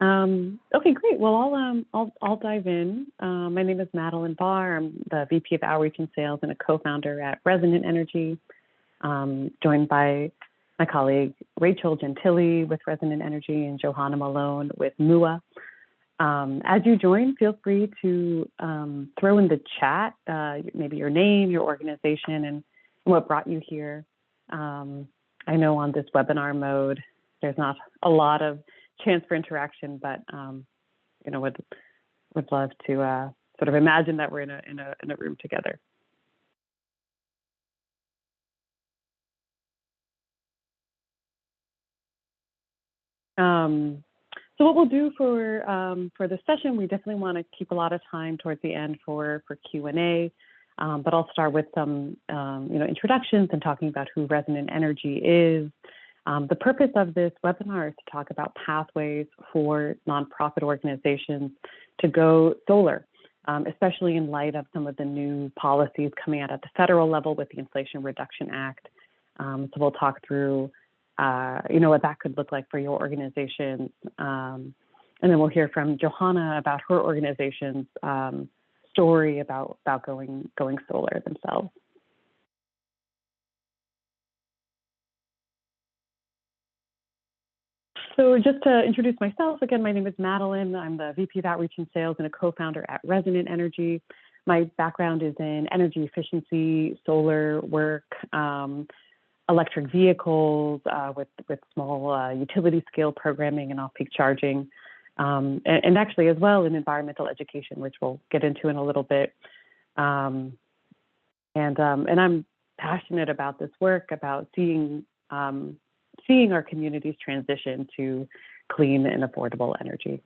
Okay, great. Well, I'll dive in. My name is Madeline Barr. I'm the VP of Outreach and Sales and a co-founder at Resonant Energy, joined by my colleague Rachel Gentili with Resonant Energy and Johanna Malone with MUA. As you join, feel free to throw in the chat maybe your name, your organization, and what brought you here. I know on this webinar mode, there's not a lot of chance for interaction, but would love to sort of imagine that we're in a room together. So what we'll do for this session, we definitely want to keep a lot of time towards the end for Q&A, but I'll start with some introductions and talking about who Resonant Energy is. The purpose of this webinar is to talk about pathways for nonprofit organizations to go solar, especially in light of some of the new policies coming out at the federal level with the Inflation Reduction Act. So we'll talk through, what that could look like for your organizations. And then we'll hear from Johanna about her organization's story about going solar themselves. So just to introduce myself, again, my name is Madeline. I'm the VP of Outreach and Sales and a co-founder at Resonant Energy. My background is in energy efficiency, solar work, electric vehicles with small utility scale programming and off-peak charging, and actually as well in environmental education, which we'll get into in a little bit. And I'm passionate about this work, about seeing our communities transition to clean and affordable energy.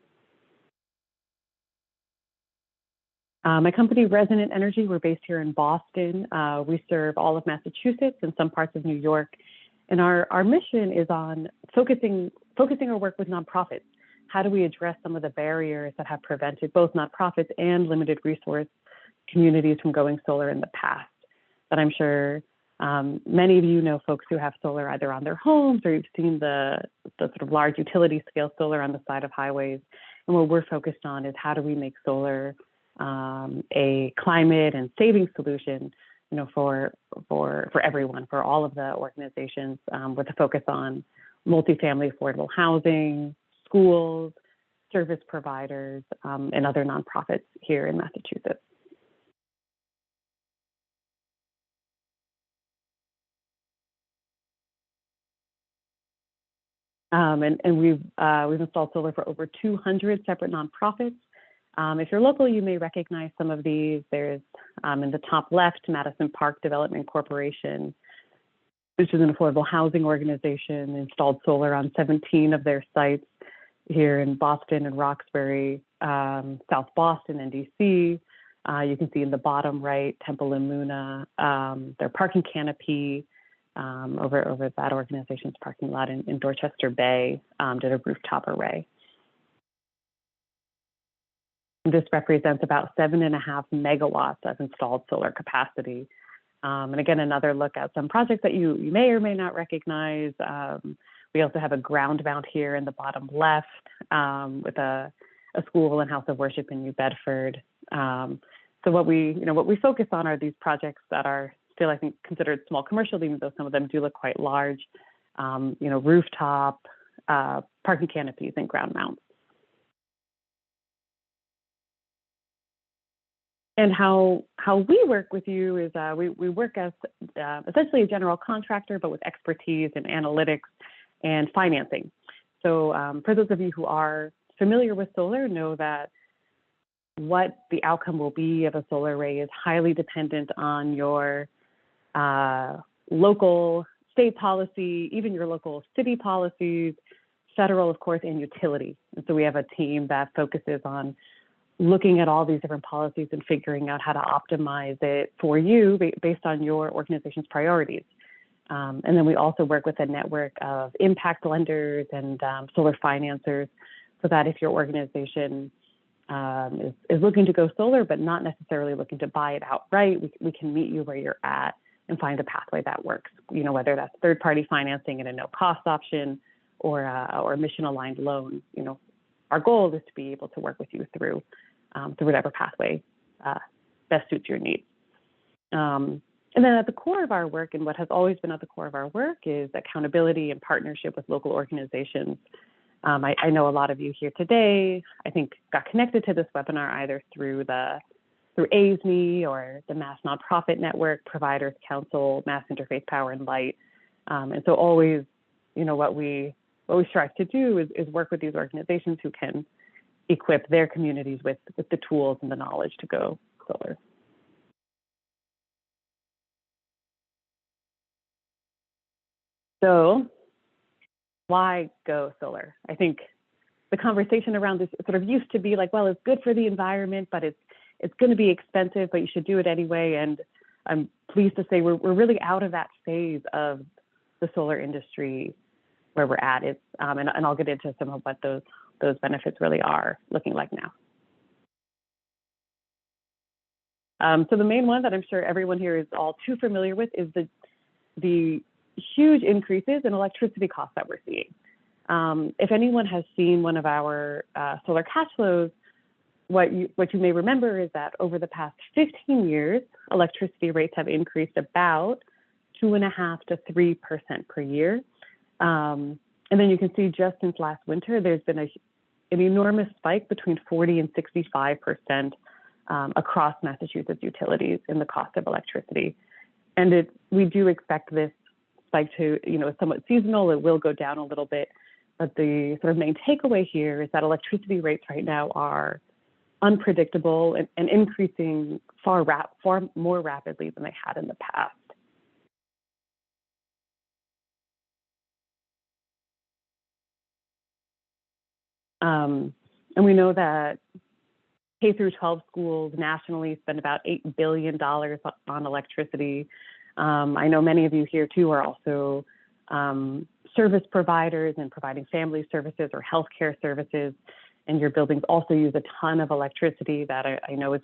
My company, Resonant Energy, we're based here in Boston. We serve all of Massachusetts and some parts of New York. And our mission is on focusing our work with nonprofits. How do we address some of the barriers that have prevented both nonprofits and limited resource communities from going solar in the past? But I'm sure many of you know folks who have solar either on their homes or you've seen the sort of large utility scale solar on the side of highways. And what we're focused on is how do we make solar a climate and saving solution, for everyone, for all of the organizations, with a focus on multifamily affordable housing, schools, service providers, and other nonprofits here in Massachusetts. And we've installed solar for over 200 separate nonprofits. If you're local, you may recognize some of these. There's in the top left, Madison Park Development Corporation, which is an affordable housing organization, installed solar on 17 of their sites here in Boston and Roxbury, South Boston and DC. You can see in the bottom right, Temple and Muna, their parking canopy over that organization's parking lot in Dorchester Bay, did a rooftop array. This represents about 7.5 megawatts of installed solar capacity. And again, another look at some projects that you may or may not recognize. We also have a ground mount here in the bottom left with a school and house of worship in New Bedford. So what we focus on are these projects that are still, I think, considered small commercial, even though some of them do look quite large. Rooftop, parking canopies, and ground mounts. And how we work with you is we work as essentially a general contractor, but with expertise in analytics and financing. So for those of you who are familiar with solar, know that what the outcome will be of a solar array is highly dependent on your local state policy, even your local city policies, federal, of course, and utility. And so we have a team that focuses on looking at all these different policies and figuring out how to optimize it for you based on your organization's priorities. And then we also work with a network of impact lenders and solar financiers so that if your organization is looking to go solar, but not necessarily looking to buy it outright, we can meet you where you're at and find a pathway that works, whether that's third-party financing and a no-cost option or a mission-aligned loan, our goal is to be able to work with you through whatever pathway best suits your needs. And then at the core of our work, and what has always been at the core of our work, is accountability and partnership with local organizations. I know a lot of you here today, I think, got connected to this webinar either through AISME or the Mass Nonprofit Network, Providers Council, Mass Interfaith Power and Light. And so always, what we strive to do is work with these organizations who can equip their communities with the tools and the knowledge to go solar. So why go solar? I think the conversation around this sort of used to be like, well, it's good for the environment, but it's going to be expensive, but you should do it anyway. And I'm pleased to say we're really out of that phase of the solar industry where we're at. And I'll get into some of what those benefits really are looking like now. So the main one that I'm sure everyone here is all too familiar with is the huge increases in electricity costs that we're seeing. If anyone has seen one of our solar cash flows, what you may remember is that over the past 15 years, electricity rates have increased about 2.5% to 3% per year. And then you can see just since last winter, there's been an enormous spike between 40 and 65% across Massachusetts utilities in the cost of electricity. And we do expect this spike to, somewhat seasonal. It will go down a little bit, but the sort of main takeaway here is that electricity rates right now are unpredictable and increasing far more rapidly than they had in the past. And we know that K through 12 schools nationally spend about $8 billion on electricity. I know many of you here too are also service providers and providing family services or healthcare services, and your buildings also use a ton of electricity that I know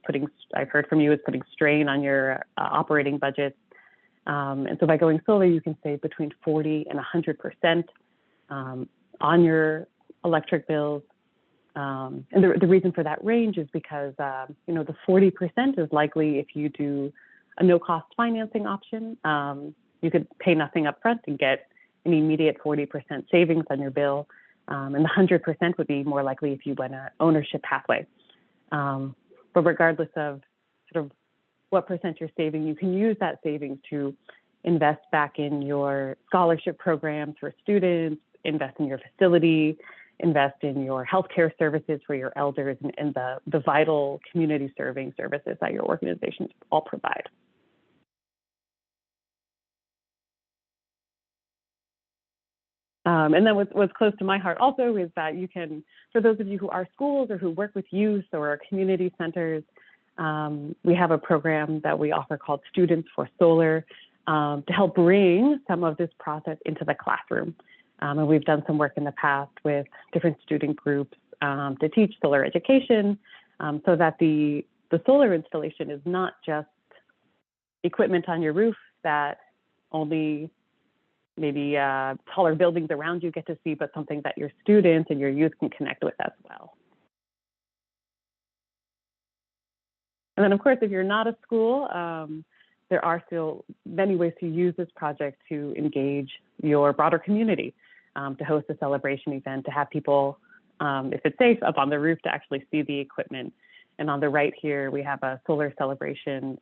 I've heard from you, is putting strain on your operating budgets. And so by going solar, you can save between 40 and 100% on your electric bills. And the reason for that range is because, the 40% is likely if you do a no-cost financing option. You could pay nothing up front and get an immediate 40% savings on your bill. And the 100% would be more likely if you went an ownership pathway. But regardless of sort of what percent you're saving, you can use that savings to invest back in your scholarship programs for students, invest in your facility, invest in your healthcare services for your elders, and the vital community serving services that your organizations all provide. And then what's close to my heart also is that you can, for those of you who are schools or who work with youth or are community centers, we have a program that we offer called Students for Solar to help bring some of this process into the classroom. And we've done some work in the past with different student groups to teach solar education so that the solar installation is not just equipment on your roof that only maybe taller buildings around you get to see, but something that your students and your youth can connect with as well. And then, of course, if you're not a school, there are still many ways to use this project to engage your broader community, to host a celebration event, to have people, if it's safe, up on the roof to actually see the equipment. And on the right here, we have a solar celebration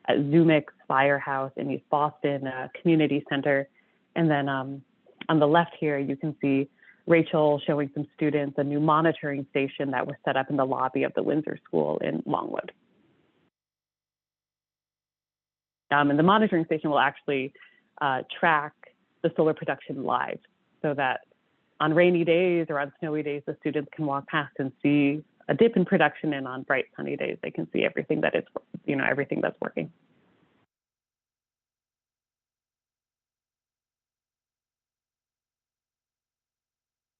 at Zoomix Firehouse in East Boston Community Center. And then on the left here, you can see Rachel showing some students a new monitoring station that was set up in the lobby of the Windsor School in Longwood. And the monitoring station will actually track the solar production live, so that on rainy days or on snowy days, the students can walk past and see a dip in production, and on bright sunny days, they can see everything that is, everything that's working.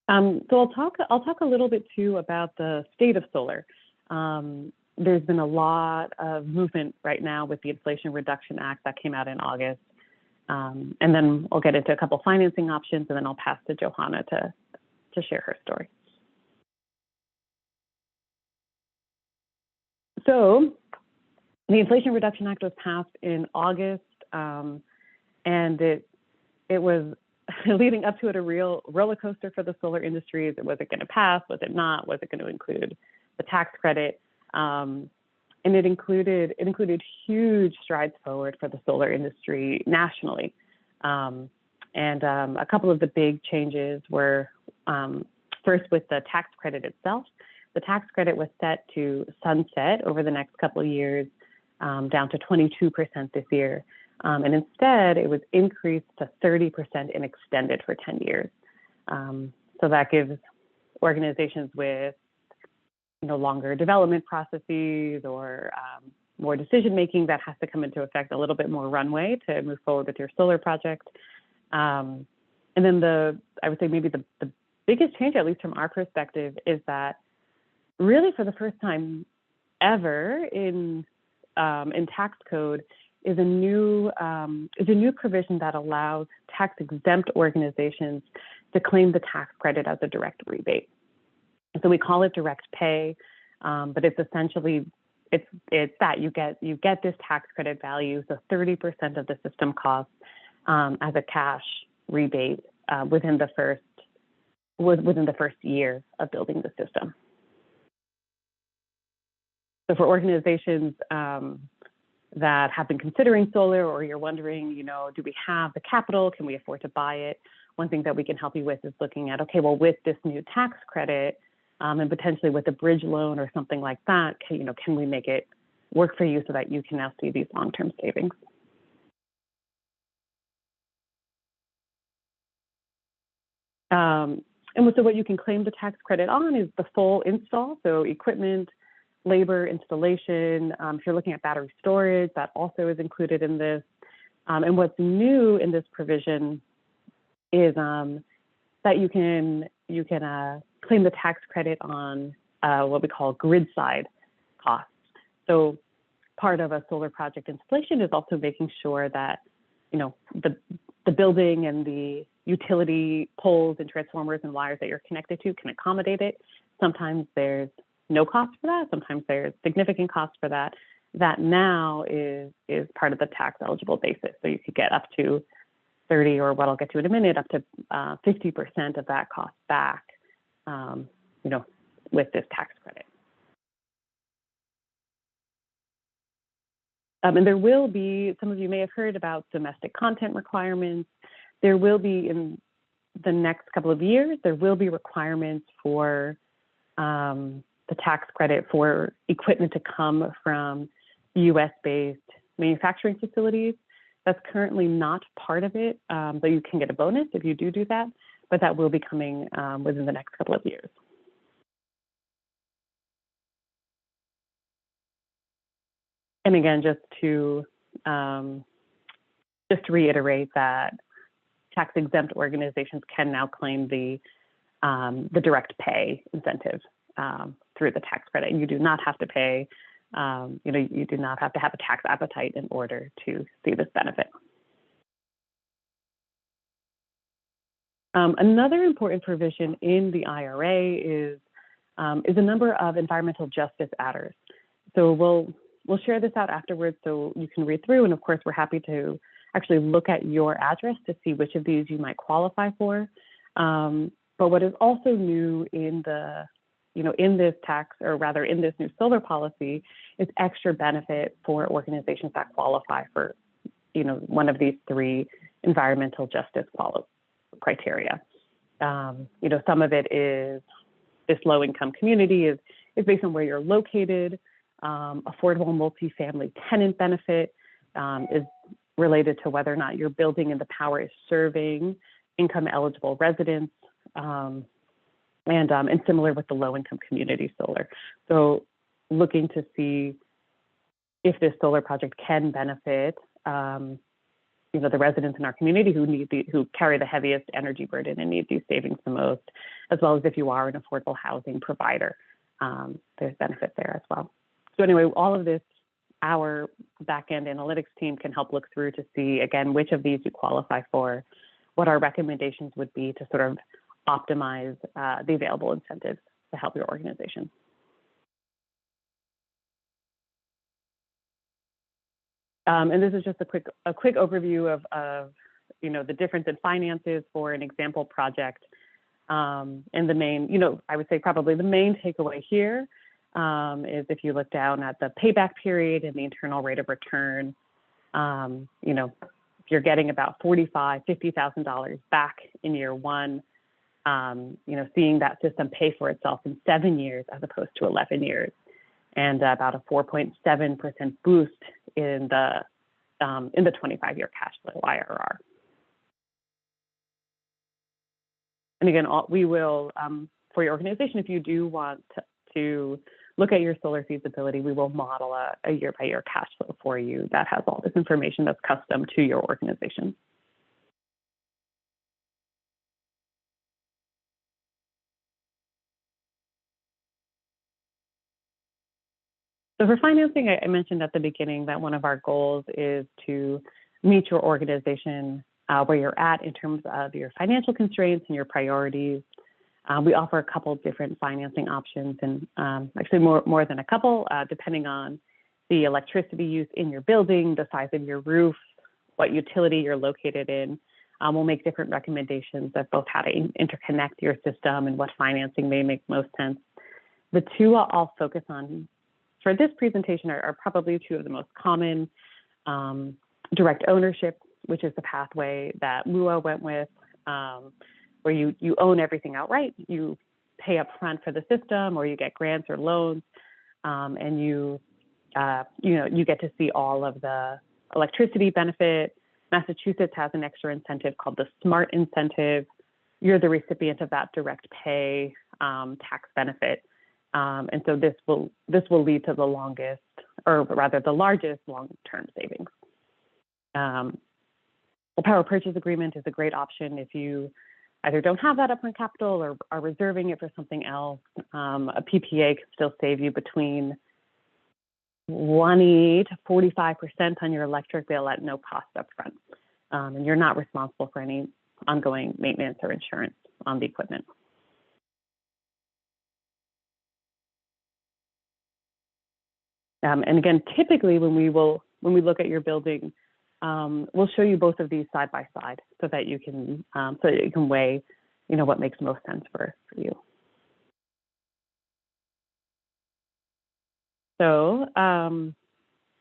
So I'll talk a little bit too about the state of solar. There's been a lot of movement right now with the Inflation Reduction Act that came out in August. And then I'll get into a couple financing options, and then I'll pass to Johanna to share her story. So the Inflation Reduction Act was passed in August, and it was leading up to it a real roller coaster for the solar industry. Was it going to pass? Was it not? Was it going to include the tax credit? And it included huge strides forward for the solar industry nationally. And a couple of the big changes were first with the tax credit itself. The tax credit was set to sunset over the next couple of years, down to 22% this year. And instead, it was increased to 30% and extended for 10 years. So that gives organizations with longer development processes or more decision-making that has to come into effect a little bit more runway to move forward with your solar project. And then I would say maybe the biggest change, at least from our perspective, is that really for the first time ever in tax code is a new provision that allows tax-exempt organizations to claim the tax credit as a direct rebate. So we call it direct pay, but it's essentially it's that you get this tax credit value, so 30% of the system cost as a cash rebate within the first year of building the system. So for organizations that have been considering solar, or you're wondering, do we have the capital? Can we afford to buy it? One thing that we can help you with is looking at, okay, well, with this new tax credit and potentially with a bridge loan or something like that, can we make it work for you so that you can now see these long-term savings? And so what you can claim the tax credit on is the full install, so equipment, labor, installation. If you're looking at battery storage, that also is included in this. And what's new in this provision is that you can claim the tax credit on what we call grid side costs. So part of a solar project installation is also making sure that the building and the utility poles and transformers and wires that you're connected to can accommodate it. Sometimes there's no cost for that. Sometimes there's significant cost for that. That now is part of the tax eligible basis. So you could get up to 30, or what I'll get to in a minute, up to 50% of that cost back, with this tax credit. And there will be, some of you may have heard about domestic content requirements. There will be, in the next couple of years, there will be requirements for the tax credit for equipment to come from US-based manufacturing facilities. That's currently not part of it, but you can get a bonus if you do that, but that will be coming within the next couple of years. And again, just to reiterate that tax-exempt organizations can now claim the direct pay incentive through the tax credit. You do not have to pay, you do not have to have a tax appetite in order to see this benefit. Another important provision in the IRA is a number of environmental justice adders. So we'll share this out afterwards so you can read through, and of course we're happy to actually look at your address to see which of these you might qualify for. But what is also new in this tax, or rather in this new solar policy, is extra benefit for organizations that qualify for, one of these three environmental justice criteria. Some of it is this low-income community is based on where you're located. Affordable multifamily tenant benefit is related to whether or not your building and the power is serving income-eligible residents, and similar with the low-income community solar. So looking to see if this solar project can benefit, the residents in our community who carry the heaviest energy burden and need these savings the most, as well as if you are an affordable housing provider, there's benefit there as well. So anyway, all of this, our back-end analytics team can help look through to see, again, which of these you qualify for, what our recommendations would be to sort of optimize the available incentives to help your organization. And this is just a quick overview of the difference in finances for an example project. And the main, I would say probably the main takeaway here is if you look down at the payback period and the internal rate of return, if you're getting about $50,000 back in year one, seeing that system pay for itself in 7 years as opposed to 11 years, and about a 4.7% boost in the 25-year cash flow IRR. And again, we will, for your organization, if you do want to look at your solar feasibility, we will model a year-by-year cash flow for you that has all this information that's custom to your organization. So for financing, I mentioned at the beginning that one of our goals is to meet your organization where you're at in terms of your financial constraints and your priorities. We offer a couple different financing options, and actually more than a couple, depending on the electricity use in your building, the size of your roof, what utility you're located in. We'll make different recommendations of both how to interconnect your system and what financing may make most sense. The two I'll focus on for this presentation are probably two of the most common. Direct ownership, which is the pathway that MUA went with, where you own everything outright. You pay up front for the system, or you get grants or loans, and you get to see all of the electricity benefit. Massachusetts has an extra incentive called the SMART incentive. You're the recipient of that direct pay tax benefit. And so this will lead to the largest long-term savings. The power purchase agreement is a great option if you either don't have that upfront capital or are reserving it for something else. A PPA can still save you between 20 to 45% on your electric bill at no cost upfront. And you're not responsible for any ongoing maintenance or insurance on the equipment. And again, typically when we look at your building, we'll show you both of these side by side so that you can weigh, what makes most sense for you. So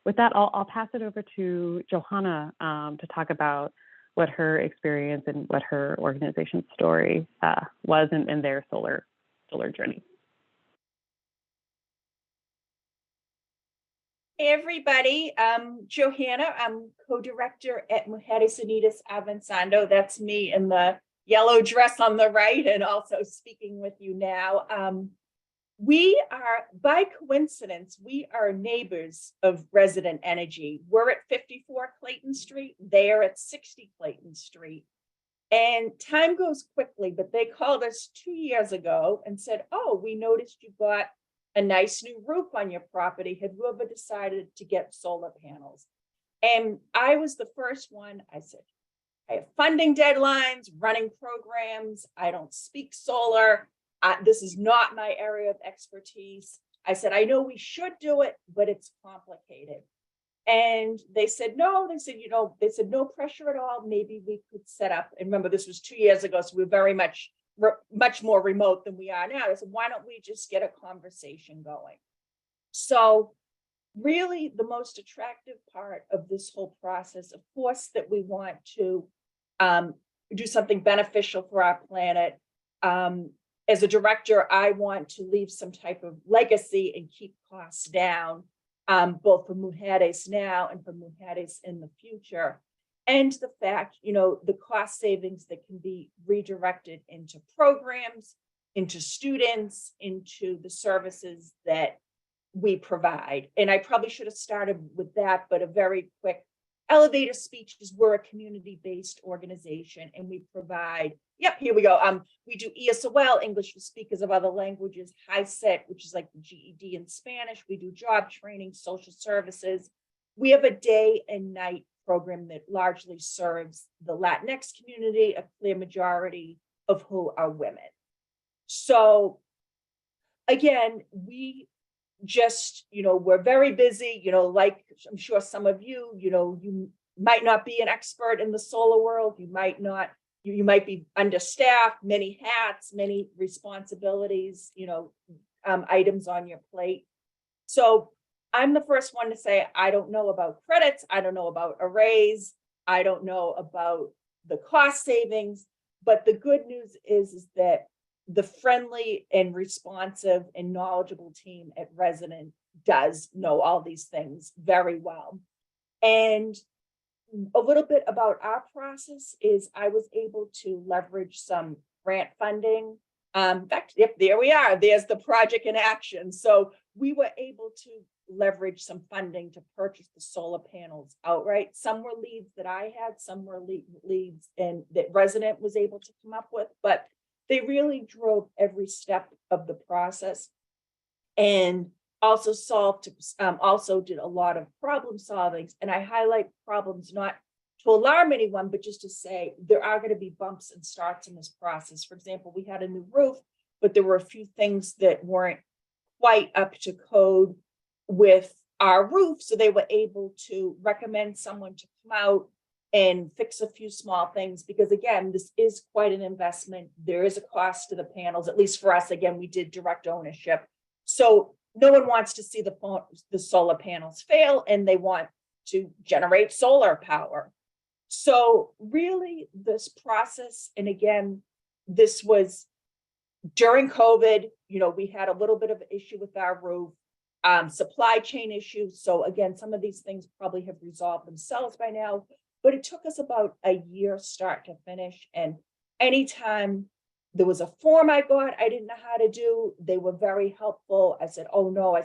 with that, I'll pass it over to Johanna to talk about what her experience and what her organization's story was in their solar journey. Hey everybody, I'm Johanna. I'm co-director at Mujeres Unidas Avanzando. That's me in the yellow dress on the right and also speaking with you now. We are, by coincidence, we are neighbors of Resonant Energy. We're at 54 Clayton Street. They are at 60 Clayton Street. And time goes quickly, but they called us 2 years ago and said, oh, we noticed you bought a nice new roof on your property. Have you ever decided to get solar panels? And I was the first one. I said, I have funding deadlines, running programs. I don't speak solar. This is not my area of expertise. I said, I know we should do it, but it's complicated. And they said, no, they said, no pressure at all. Maybe we could set up, and remember, this was 2 years ago, so we were very much more remote than we are now. I said, why don't we just get a conversation going? So really the most attractive part of this whole process, of course, that we want to do something beneficial for our planet. As a director, I want to leave some type of legacy and keep costs down, both for Mujeres now and for Mujeres in the future. And the fact, the cost savings that can be redirected into programs, into students, into the services that we provide. And I probably should have started with that, but a very quick elevator speech is we're a community-based organization and we provide, yep, here we go. We do ESOL, English for speakers of other languages, HiSET, which is like the GED in Spanish. We do job training, social services. We have a day and night program that largely serves the Latinx community, a clear majority of who are women. So again, we just, we're very busy, like I'm sure some of you, you might not be an expert in the solar world. You might not, you might be understaffed, many hats, many responsibilities, items on your plate. So I'm the first one to say, I don't know about credits. I don't know about arrays. I don't know about the cost savings. But the good news is that the friendly and responsive and knowledgeable team at Resonant does know all these things very well. And a little bit about our process is I was able to leverage some grant funding. In fact, yep, there we are. There's the project in action. So we were able to leverage some funding to purchase the solar panels outright. Some were leads that I had, some were leads and that Resonant was able to come up with, but they really drove every step of the process and also also did a lot of problem solving. And I highlight problems not to alarm anyone, but just to say there are going to be bumps and starts in this process. For example, we had a new roof, but there were a few things that weren't quite up to code with our roof. So they were able to recommend someone to come out and fix a few small things, because again, this is quite an investment. There is a cost to the panels, at least for us. Again, we did direct ownership. So no one wants to see the solar panels fail, and they want to generate solar power. So really this process, and again, this was during COVID, we had a little bit of an issue with our roof, supply chain issues. So again, some of these things probably have resolved themselves by now, but it took us about a year start to finish. And anytime there was a form I got, I didn't know how to do, they were very helpful. I said, oh no,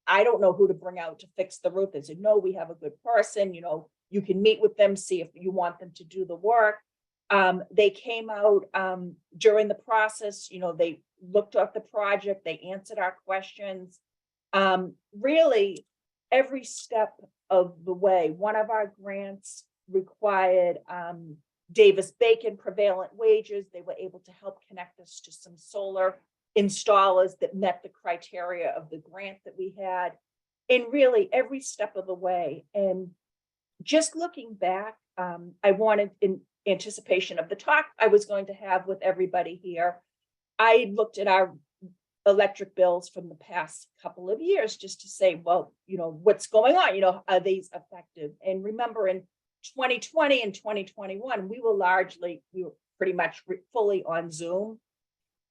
I don't know who to bring out to fix the roof. They said, no, we have a good person, you can meet with them, see if you want them to do the work. They came out during the process, they looked at the project, they answered our questions. Really, every step of the way. One of our grants required Davis-Bacon prevalent wages. They were able to help connect us to some solar installers that met the criteria of the grant that we had, in really every step of the way. And just looking back, I wanted, in anticipation of the talk I was going to have with everybody here, I looked at our electric bills from the past couple of years just to say, well, what's going on? Are these effective? And remember, in 2020 and 2021, we were pretty much fully on Zoom.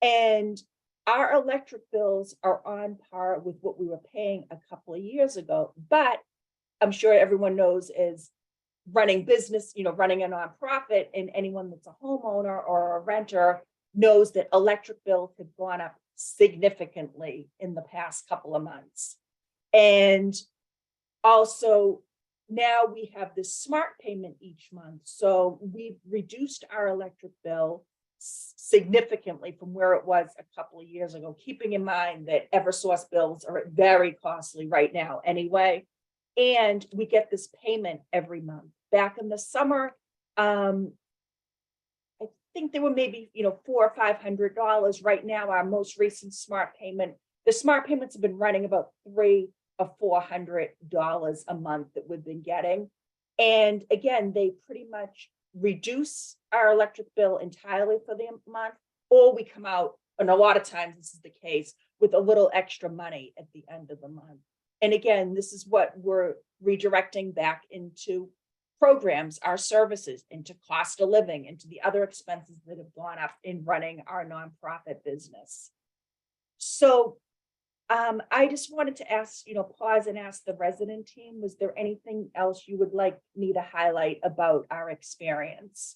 And our electric bills are on par with what we were paying a couple of years ago. But I'm sure everyone knows, is running business, running a nonprofit, and anyone that's a homeowner or a renter knows that electric bills have gone up significantly in the past couple of months. And also now we have this smart payment each month. So we've reduced our electric bill significantly from where it was a couple of years ago, keeping in mind that Eversource bills are very costly right now anyway. And we get this payment every month. Back in the summer, I think there were maybe, $400 or $500. Right now, our most recent smart payment, the smart payments have been running about $300 or $400 a month that we've been getting. And again, they pretty much reduce our electric bill entirely for the month, or we come out, and a lot of times this is the case, with a little extra money at the end of the month. And again, this is what we're redirecting back into programs, our services, into cost of living, into the other expenses that have gone up in running our nonprofit business. So I just wanted to ask, pause and ask the Resonant team, was there anything else you would like me to highlight about our experience?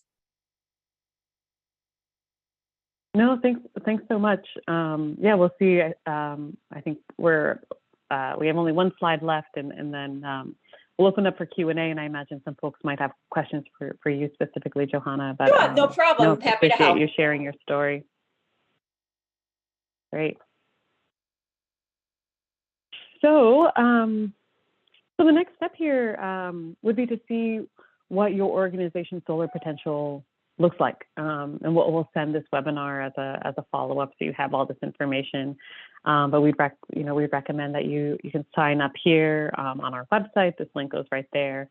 No, thanks so much. Yeah, we'll see. I think we have only one slide left, and then we'll open up for Q&A, and I imagine some folks might have questions for you specifically, Johanna. But sure, no problem. No, Happy to help. Appreciate you sharing your story. Great. So, so the next step here would be to see what your organization's solar potential looks like. And we'll send this webinar as a follow-up so you have all this information. But we'd recommend that you can sign up here on our website. This link goes right there.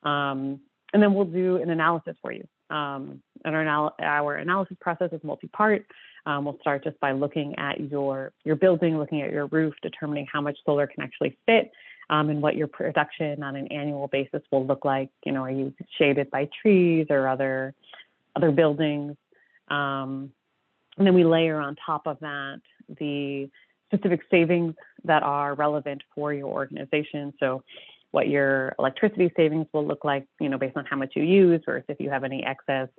And then we'll do an analysis for you. And our analysis process is multi-part. We'll start just by looking at your building, looking at your roof, determining how much solar can actually fit, and what your production on an annual basis will look like. Are you shaded by trees or other buildings? And then we layer on top of that the specific savings that are relevant for your organization. So what your electricity savings will look like, based on how much you use, versus if you have any excess,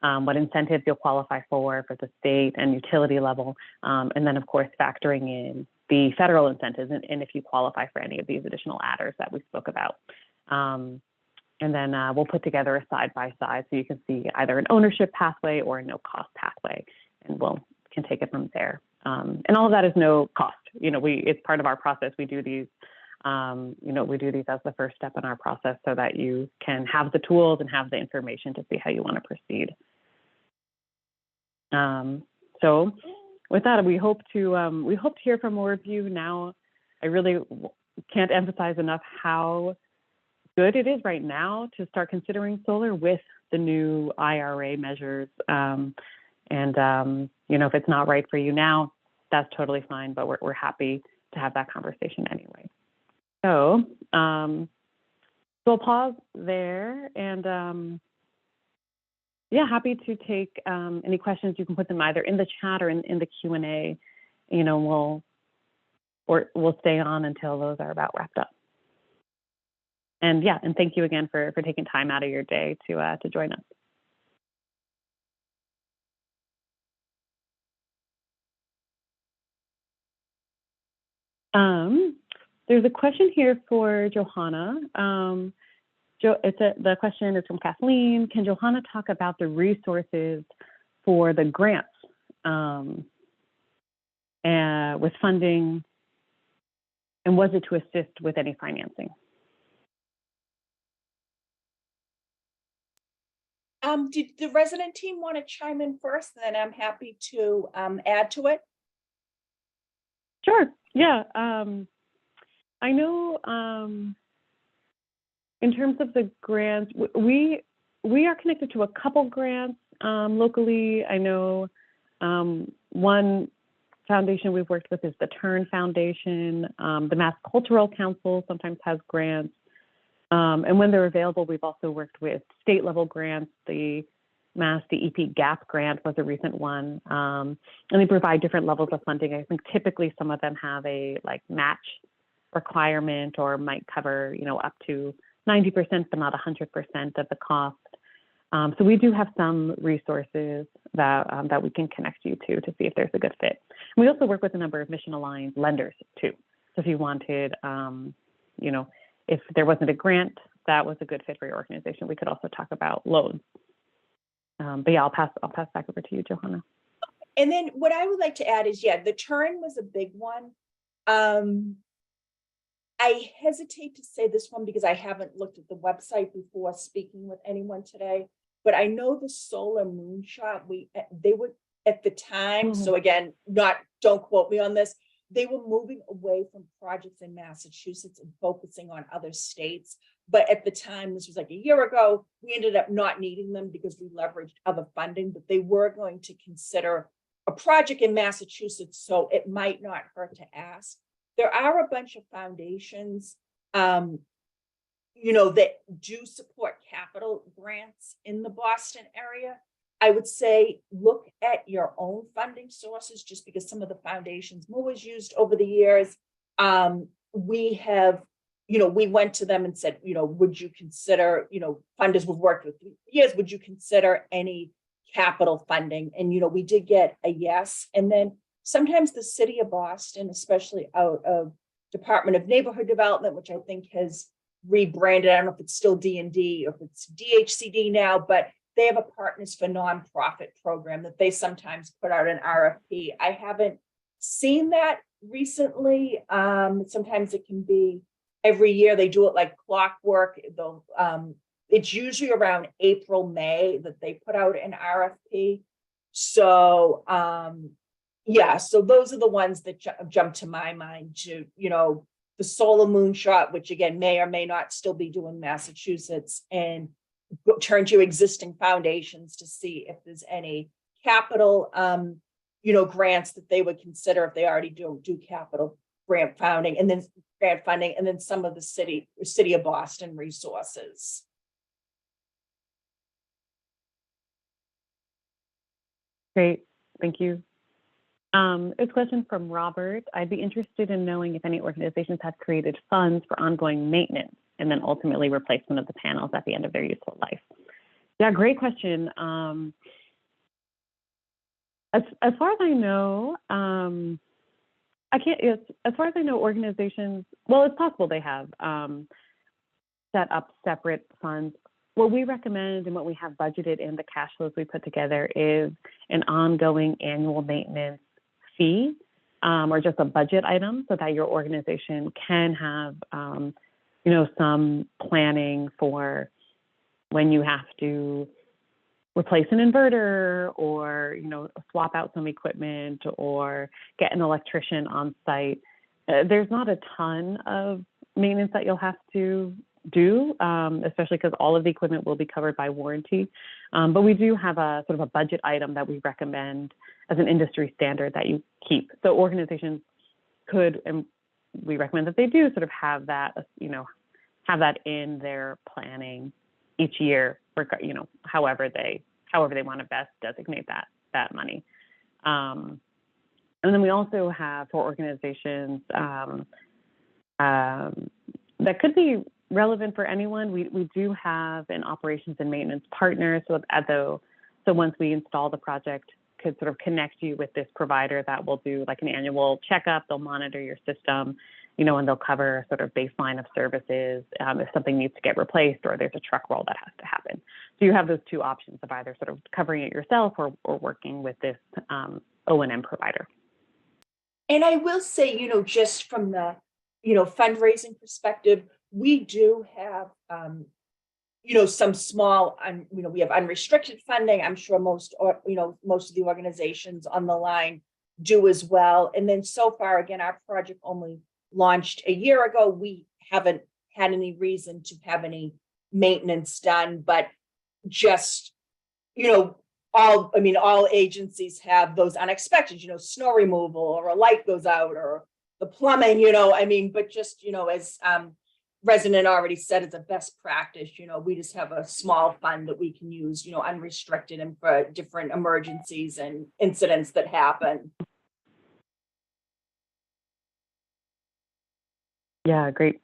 what incentives you'll qualify for the state and utility level, and then of course factoring in the federal incentives and if you qualify for any of these additional adders that we spoke about. And then we'll put together a side-by-side so you can see either an ownership pathway or a no-cost pathway, and can take it from there. And all of that is no cost. It's part of our process. We do these. We do these as the first step in our process so that you can have the tools and have the information to see how you want to proceed. So with that, we hope to hear from more of you now. I really can't emphasize enough how good it is right now to start considering solar with the new IRA measures. If it's not right for you now, that's totally fine, but we're happy to have that conversation anyway. So I'll pause there and happy to take any questions. You can put them either in the chat or in the Q&A. We'll stay on until those are about wrapped up. And thank you again for taking time out of your day to join us. There's a question here for Johanna. The question is from Kathleen. Can Johanna talk about the resources for the grants with funding, and was it to assist with any financing? Did the resident team want to chime in first? Then I'm happy to add to it. Sure. Yeah. I know in terms of the grants, we are connected to a couple grants locally. I know one foundation we've worked with is the Turn Foundation. The Mass Cultural Council sometimes has grants. And when they're available, we've also worked with state level grants. The DEP GAP grant was a recent one. And they provide different levels of funding. I think typically some of them have a match requirement or might cover, up to 90%, but not 100% of the cost. So we do have some resources that we can connect you to see if there's a good fit. And we also work with a number of mission-aligned lenders too. So if you wanted, if there wasn't a grant that was a good fit for your organization, we could also talk about loans. But I'll pass back over to you, Johanna. And then what I would like to add is, the Turn was a big one. I hesitate to say this one because I haven't looked at the website before speaking with anyone today, but I know the Solar Moonshot, they were at the time, so again, don't quote me on this, they were moving away from projects in Massachusetts and focusing on other states. But at the time, this was like a year ago, we ended up not needing them because we leveraged other funding, but they were going to consider a project in Massachusetts, so it might not hurt to ask. There are a bunch of foundations, that do support capital grants in the Boston area. I would say look at your own funding sources, just because some of the foundations Mo has used over the years. We have, we went to them and said, would you consider, funders we've worked with for years, would you consider any capital funding? And, we did get a yes. And then sometimes the city of Boston, especially out of Department of Neighborhood Development, which I think has rebranded, I don't know if it's still D&D or if it's DHCD now, but they have a Partners for Nonprofit program that they sometimes put out an RFP. I haven't seen that recently. Sometimes it can be every year they do it like clockwork. They'll it's usually around April, May that they put out an RFP. So, yeah, so those are the ones that jump to my mind to, the solar moonshot, which again, may or may not still be doing Massachusetts, and turn to existing foundations to see if there's any capital, grants that they would consider if they already do capital grant funding, and then some of the city of Boston resources. Great, thank you. It's a question from Robert. I'd be interested in knowing if any organizations have created funds for ongoing maintenance and then ultimately replacement of the panels at the end of their useful life. Yeah, great question. As far as I know, as far as I know, organizations, well, it's possible they have set up separate funds. What we recommend and what we have budgeted in the cash flows we put together is an ongoing annual maintenance fee, or just a budget item, so that your organization can have, some planning for when you have to replace an inverter, or swap out some equipment, or get an electrician on site. There's not a ton of maintenance that you'll have to do, especially because all of the equipment will be covered by warranty. But we do have a sort of a budget item that we recommend as an industry standard that you keep. So organizations could, and we recommend that they do, sort of have that, have that in their planning each year, however they want to best designate that money. And then we also have, for organizations that could be relevant for anyone, we do have an operations and maintenance partner. So once we install the project, could sort of connect you with this provider that will do like an annual checkup. They'll monitor your system, and they'll cover sort of baseline of services if something needs to get replaced or there's a truck roll that has to happen. So you have those two options of either sort of covering it yourself or working with this O&M provider. And I will say, just from the, fundraising perspective, we do have, some small, we have unrestricted funding. I'm sure most of the organizations on the line do as well. And then so far, again, our project only launched a year ago. We haven't had any reason to have any maintenance done, but just, all agencies have those unexpected, snow removal, or a light goes out, or the plumbing, but just, as Resonant already said, it's a best practice. We just have a small fund that we can use, unrestricted, and for different emergencies and incidents that happen. Yeah, great.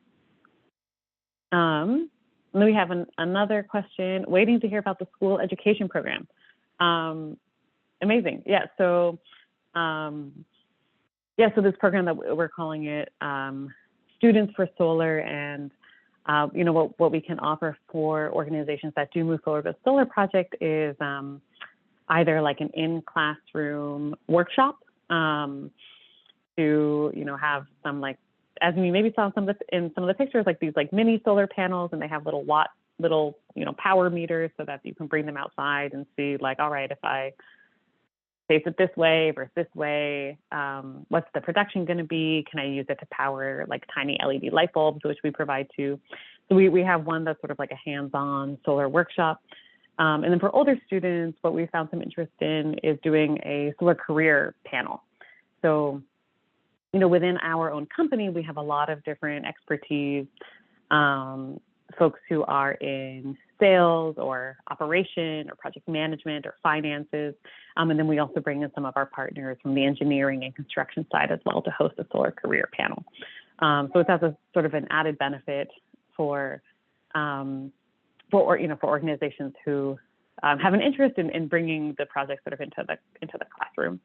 We have another question, waiting to hear about the school education program. Amazing. Yeah. So, so this program that we're calling it Students for Solar, and what we can offer for organizations that do move forward with solar project is either like an in-classroom workshop to have some, like, as you maybe saw in some of the pictures, like these like mini solar panels, and they have little power meters so that you can bring them outside and see, like, all right, if I face it this way versus this way, what's the production going to be? Can I use it to power like tiny LED light bulbs, which we provide too? So we have one that's sort of like a hands-on solar workshop. And then for older students, what we found some interest in is doing a solar career panel. So, within our own company, we have a lot of different expertise, folks who are in sales or operation or project management or finances. And then we also bring in some of our partners from the engineering and construction side as well to host a solar career panel. So it's as a sort of an added benefit for organizations who have an interest in bringing the project sort of into the classroom.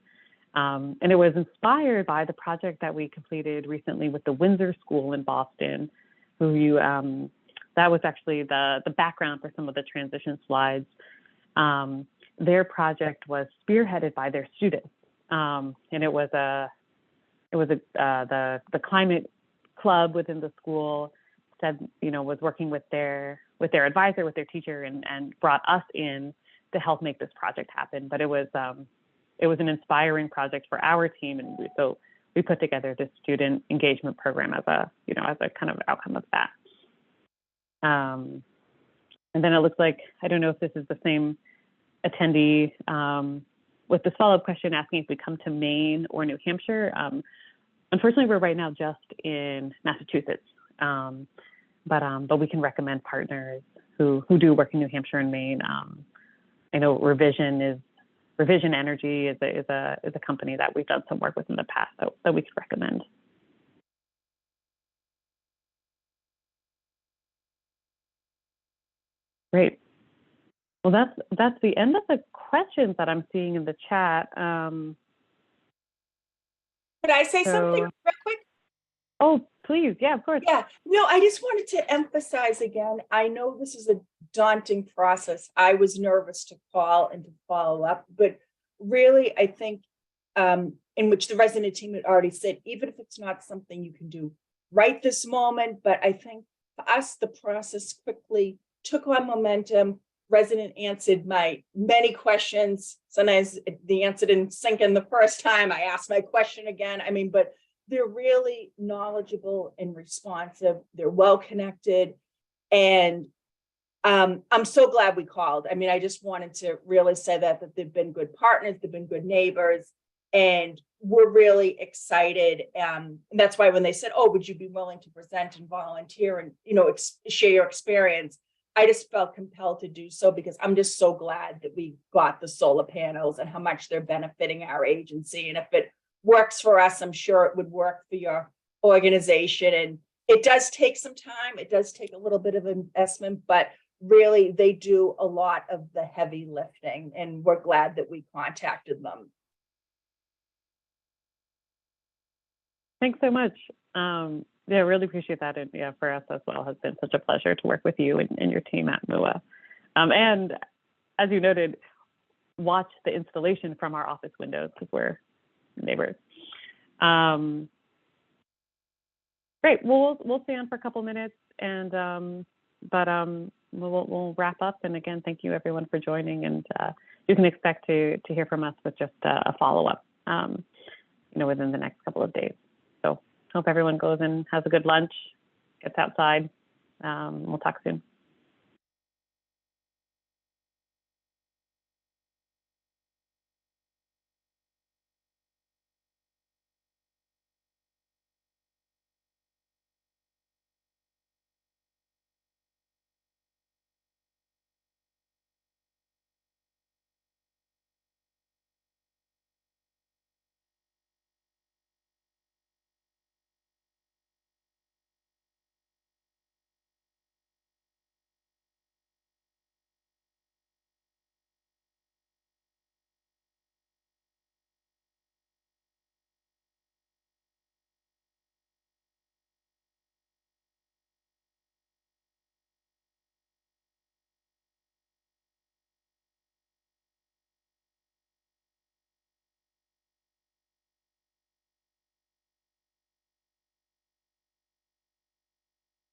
And it was inspired by the project that we completed recently with the Windsor School in Boston, that was actually the background for some of the transition slides. Their project was spearheaded by their students, and it was the climate club within the school was working with their their advisor, with their teacher, and brought us in to help make this project happen. But it was an inspiring project for our team, and we put together this student engagement program as a kind of outcome of that. And then it looks like, I don't know if this is the same attendee with this follow-up question asking if we come to Maine or New Hampshire. Unfortunately, we're right now just in Massachusetts, but we can recommend partners who do work in New Hampshire and Maine. I know Resonant Energy is a company that we've done some work with in the past that we could recommend. Great. Well, that's the end of the questions that I'm seeing in the chat. Could I say something real quick? Oh, please. Yeah, of course. Yeah, no, I just wanted to emphasize again, I know this is a daunting process. I was nervous to call and to follow up, but really, I think in which the Resonant team had already said, even if it's not something you can do right this moment, but I think for us, the process quickly took on momentum. Resonant answered my many questions. Sometimes the answer didn't sink in the first time. I asked my question again. I mean, but they're really knowledgeable and responsive. They're well connected. And I'm so glad we called. I mean, I just wanted to really say that they've been good partners, they've been good neighbors, and we're really excited. And that's why when they said, oh, would you be willing to present and volunteer and, share your experience? I just felt compelled to do so because I'm just so glad that we got the solar panels and how much they're benefiting our agency. And if it works for us, I'm sure it would work for your organization. And it does take some time. It does take a little bit of investment, but really they do a lot of the heavy lifting, and we're glad that we contacted them. Thanks so much. Yeah, really appreciate that. And yeah, for us as well, has been such a pleasure to work with you and your team at MUA. And as you noted, watch the installation from our office windows because we're neighbors. Great. Well, we'll stay on for a couple minutes, and we'll wrap up. And again, thank you everyone for joining. And you can expect to hear from us with just a follow-up, within the next couple of days. So hope everyone goes and has a good lunch, gets outside. We'll talk soon.